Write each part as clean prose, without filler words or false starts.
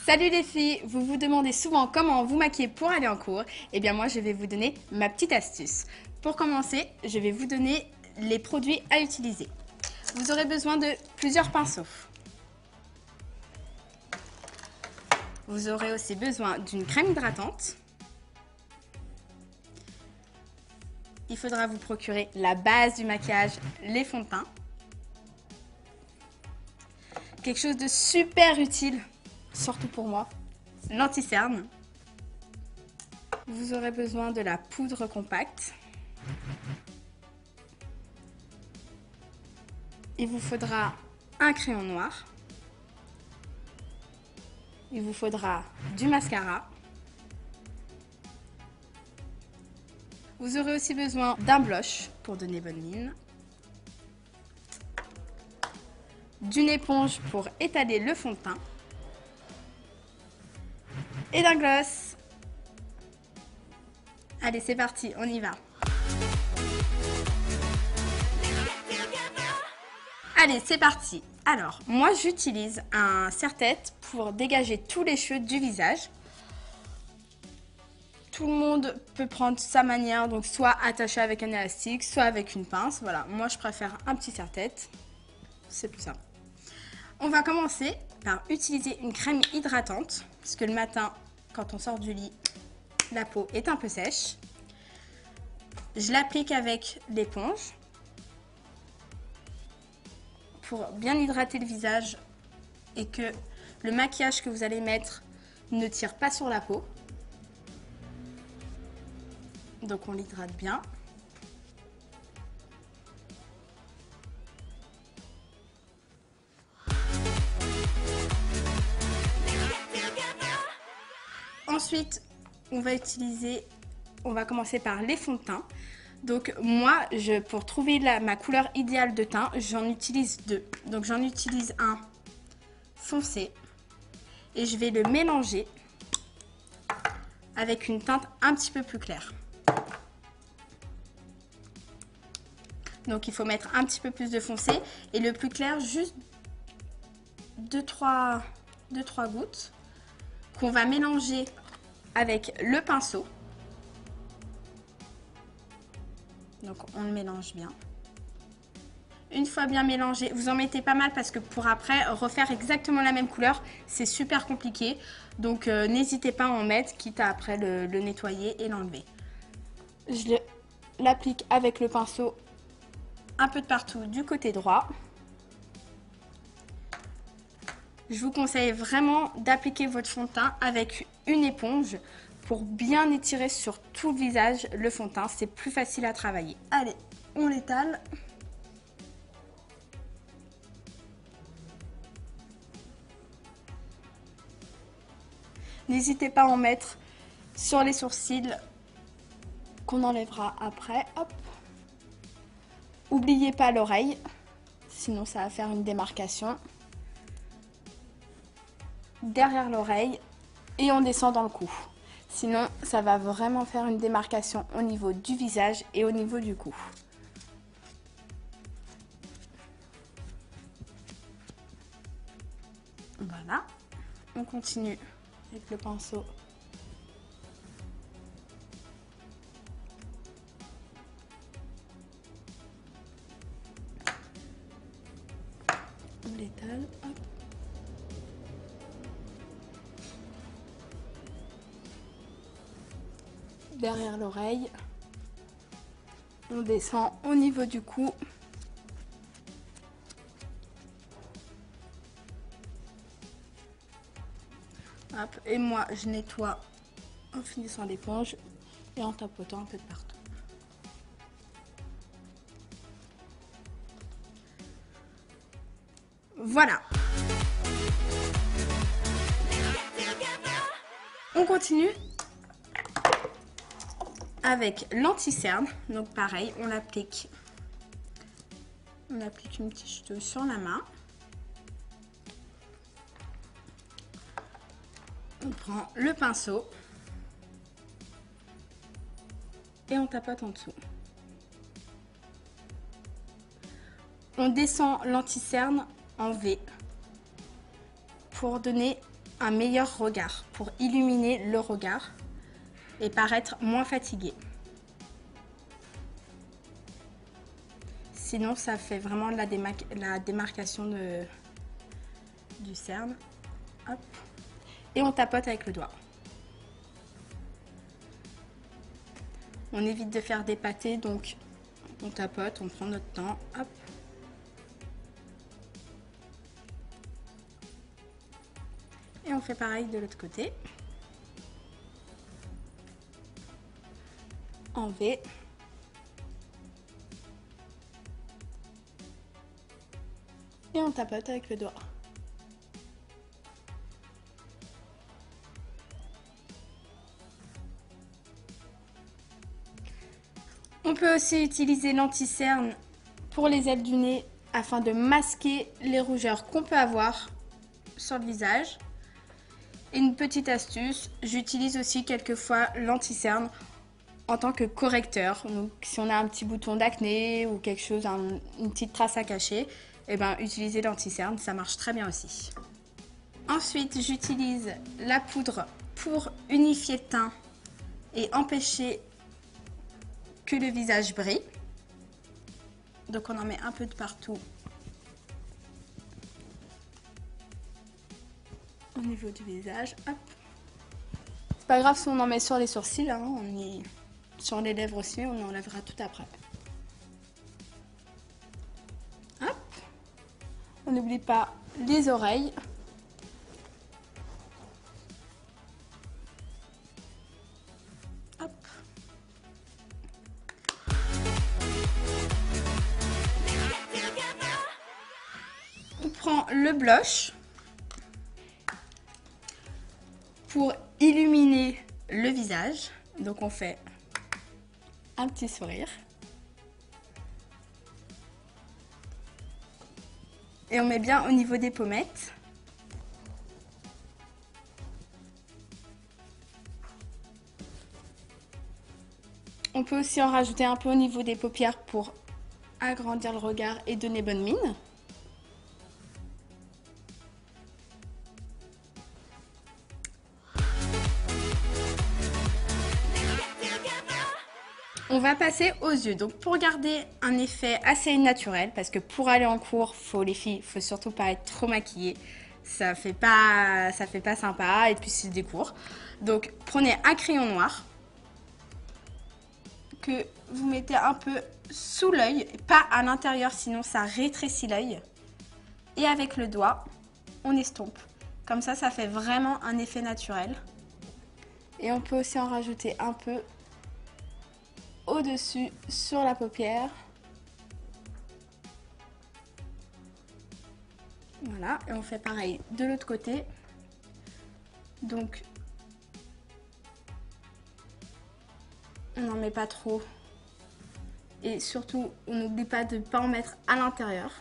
Salut les filles, vous vous demandez souvent comment vous maquiller pour aller en cours. Eh bien moi je vais vous donner ma petite astuce. Pour commencer, je vais vous donner les produits à utiliser. Vous aurez besoin de plusieurs pinceaux. Vous aurez aussi besoin d'une crème hydratante. Il faudra vous procurer la base du maquillage, les fonds de teint. Quelque chose de super utile, surtout pour moi, l'anti-cerne. Vous aurez besoin de la poudre compacte. Il vous faudra un crayon noir. Il vous faudra du mascara. Vous aurez aussi besoin d'un blush pour donner bonne mine. D'une éponge pour étaler le fond de teint. Et d'un gloss. Allez, c'est parti, on y va. Allez, c'est parti. Alors, moi j'utilise un serre-tête pour dégager tous les cheveux du visage. Tout le monde peut prendre sa manière, donc soit attaché avec un élastique, soit avec une pince. Voilà, moi je préfère un petit serre-tête. C'est plus simple. On va commencer par utiliser une crème hydratante, parce que le matin, quand on sort du lit, la peau est un peu sèche. Je l'applique avec l'éponge pour bien hydrater le visage et que le maquillage que vous allez mettre ne tire pas sur la peau. Donc on l'hydrate bien. Ensuite, on va commencer par les fonds de teint. Donc moi, pour trouver ma couleur idéale de teint, j'en utilise deux. Donc j'en utilise un foncé et je vais le mélanger avec une teinte un petit peu plus claire. Donc il faut mettre un petit peu plus de foncé et le plus clair, juste 2-3 gouttes qu'on va mélanger avec le pinceau. Donc on le mélange bien. Une fois bien mélangé, vous en mettez pas mal parce que pour après refaire exactement la même couleur, c'est super compliqué. Donc n'hésitez pas à en mettre, quitte à après le nettoyer et l'enlever. Je l'applique avec le pinceau un peu de partout du côté droit. Je vous conseille vraiment d'appliquer votre fond de teint avec une éponge pour bien étirer sur tout le visage le fond de teint. C'est plus facile à travailler. Allez, on l'étale. N'hésitez pas à en mettre sur les sourcils qu'on enlèvera après. Hop. N'oubliez pas l'oreille, sinon ça va faire une démarcation. Derrière l'oreille et on descend dans le cou. Sinon, ça va vraiment faire une démarcation au niveau du visage et au niveau du cou. Voilà. On continue avec le pinceau. On l'étale. Hop. Derrière l'oreille, on descend au niveau du cou. Hop, et moi je nettoie en finissant l'éponge et en tapotant un peu de partout. Voilà. On continue avec l'anti-cerne. Donc pareil, on applique une petite chute sur la main. On prend le pinceau et on tapote en dessous. On descend l'anti-cerne en V pour donner un meilleur regard, pour illuminer le regard et paraître moins fatigué. Sinon, ça fait vraiment la démarcation du cerne. Hop. Et on tapote avec le doigt. On évite de faire des pâtés, donc on tapote, on prend notre temps. Hop. Et on fait pareil de l'autre côté. En V. Et on tapote avec le doigt. On peut aussi utiliser l'anti-cerne pour les ailes du nez afin de masquer les rougeurs qu'on peut avoir sur le visage. Et une petite astuce, j'utilise aussi quelquefois l'anti-cerne en tant que correcteur. Donc si on a un petit bouton d'acné ou quelque chose, une petite trace à cacher, et ben utiliser l'anti-cerne, ça marche très bien aussi. Ensuite, j'utilise la poudre pour unifier le teint et empêcher que le visage brille. Donc on en met un peu de partout au niveau du visage. Hop. C'est pas grave si on en met sur les sourcils, hein, sur les lèvres aussi, on enlèvera tout après. Hop. On n'oublie pas les oreilles. Hop. On prend le blush pour illuminer le visage. Donc on fait un petit sourire. Et on met bien au niveau des pommettes. On peut aussi en rajouter un peu au niveau des paupières pour agrandir le regard et donner bonne mine. On va passer aux yeux. Donc pour garder un effet assez naturel, parce que pour aller en cours, les filles, faut surtout pas être trop maquillées. Ça fait pas sympa et puis c'est des cours. Donc prenez un crayon noir que vous mettez un peu sous l'œil, pas à l'intérieur, sinon ça rétrécit l'œil. Et avec le doigt, on estompe. Comme ça fait vraiment un effet naturel. Et on peut aussi en rajouter un peu au-dessus sur la paupière. Voilà, et on fait pareil de l'autre côté. Donc, on n'en met pas trop. Et surtout, on n'oublie pas de ne pas en mettre à l'intérieur.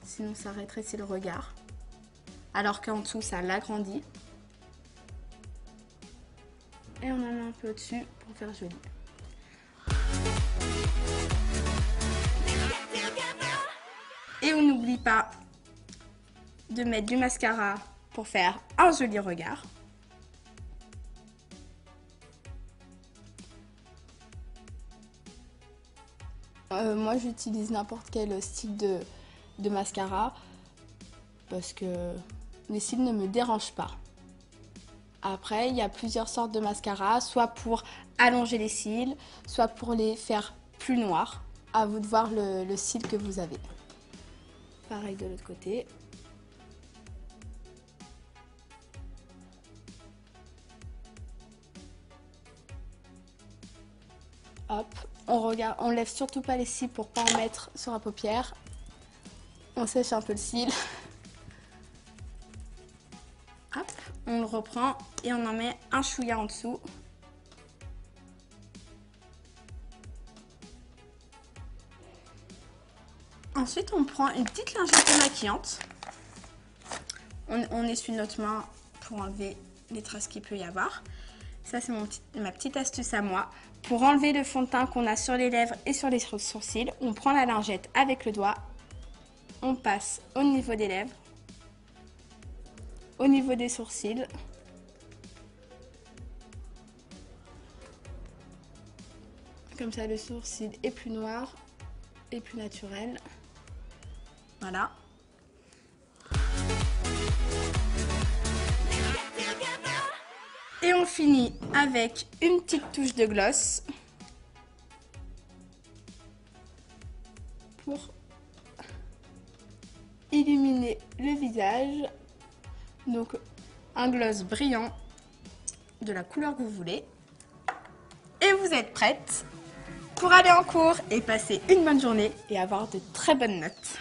Sinon, ça rétrécit le regard. Alors qu'en dessous, ça l'agrandit. Et on en met un peu au-dessus pour faire joli. Et on n'oublie pas de mettre du mascara pour faire un joli regard. Moi j'utilise n'importe quel style de mascara parce que les cils ne me dérangent pas. Après il y a plusieurs sortes de mascara, soit pour allonger les cils, soit pour les faire plus noirs. À vous de voir le cil que vous avez. Pareil de l'autre côté. Hop, on lève surtout pas les cils pour pas en mettre sur la paupière. On sèche un peu le cil. Hop, on le reprend et on en met un chouïa en dessous. Ensuite, on prend une petite lingette démaquillante. On essuie notre main pour enlever les traces qu'il peut y avoir. Ça, c'est ma petite astuce à moi. Pour enlever le fond de teint qu'on a sur les lèvres et sur les sourcils, on prend la lingette avec le doigt. On passe au niveau des lèvres. au niveau des sourcils. Comme ça, le sourcil est plus noir et plus naturel. Voilà. Et on finit avec une petite touche de gloss pour illuminer le visage. Donc un gloss brillant de la couleur que vous voulez. Et vous êtes prête pour aller en cours et passer une bonne journée et avoir de très bonnes notes.